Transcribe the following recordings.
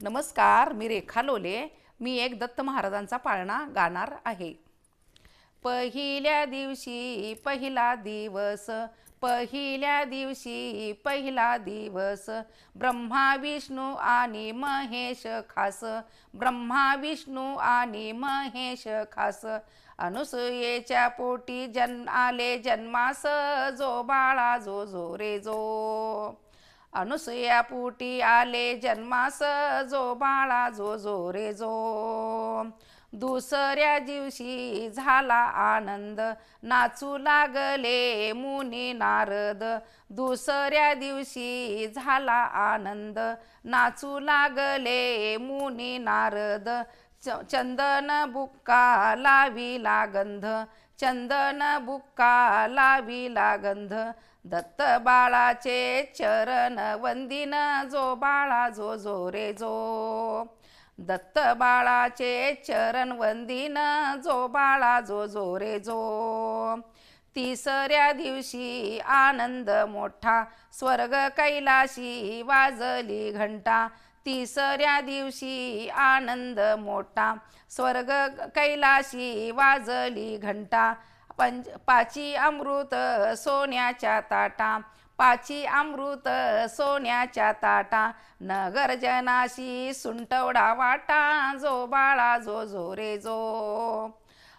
नमस्कार, मी रेखा लोले. मी एक दत्त महाराजांचा पाळणा गाणार आहे. पहिल्या दिवशी पहिला दिवस, पहिल्या दिवशी पहिला दिवस, ब्रह्मा विष्णू आणि महेश खास, ब्रह्मा विष्णू आणि महेश खास. अनुसूयेच्या पोटी आले जन्मास, जो बाळा जो जो रे जो. अनुसूया पोटी आले जन्मास, जो बाळा जो जो रे जो. दुसऱ्या दिवशी झाला आनंद, नाचू लागले मुनी नारद. दुसऱ्या दिवशी झाला आनंद, नाचू लागले मुनी नारद. चंदन बुक्का लाविला गंध, चंदन बुक्का लाविला गंध. दत्त बाळाचे चरण वंदिन, जो बाळा जो जो रे जो. दत्त बाळाचे चरण वंदिन, जो बाळा जो जो रे जो. तिसऱ्या दिवशी आनंद मोठा, स्वर्ग कैलाशी वाजली घंटा. तिसऱ्या दिवशी आनंद मोठा, स्वर्ग कैलाशी वाजली घंटा. पाची अमृत सोन्याच्या ताटा, पाची अमृत सोन्याच्या ताटा. नगरजनाशी सुंटवडा वाटा, जो बाळा जो जो रे जो.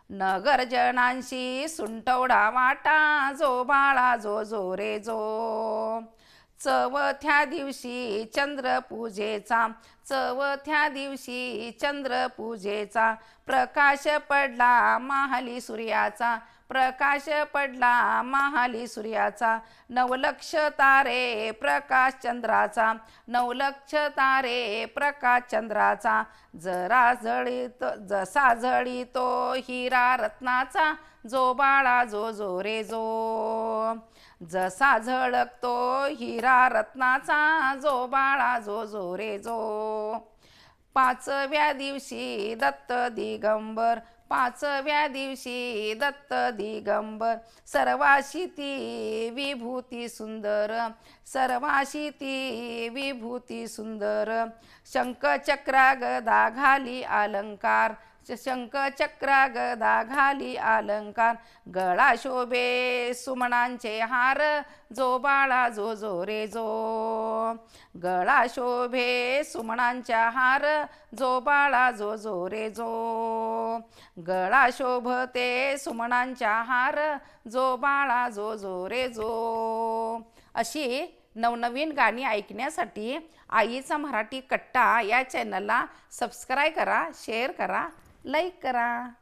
नगरजनांशी सुंटवडा वाटा, जो बाळा जो जो रे जो. चौथ्या दिवशी चंद्रपूजेचा, चौथ्या दिवशी चंद्रपूजेचा. प्रकाश पडला महाली सूर्याचा, प्रकाश पडला महाली सूर्याचा. नवलक्ष तारे प्रकाश चंद्राचा, नवलक्ष तारे प्रकाश चंद्राचा. जसा जळीतो हिरा रत्नाचा, जो बाळा जो जो रे जो. जसा झळकतो हिरा रत्नाचा, जो बाळा जो जो रे जो. पाचव्या दिवशी दत्त दिगंबर, पाचव्या दिवशी दत्त दिगंबर. सर्वाशी ती विभूती सुंदर, सर्वाशी ती विभूती सुंदर. शंख चक्रा गदा घाली अलंकार, शंख चक्रा गदा घाली अलंकार. गळा शोभे सुमनांचे हार, जो बाळा जो जो रे जो. गळा शोभे सुमनांच्या हार, जो बाळा जो जो रे जो. गळा शोभते सुमनांच्या हार, जो बाळा जो जो रे जो. अशी नवनवीन गाणी ऐकण्यासाठी आईचा मराठी कट्टा या चॅनलला सबस्क्राईब करा, शेअर करा, लाईक करा.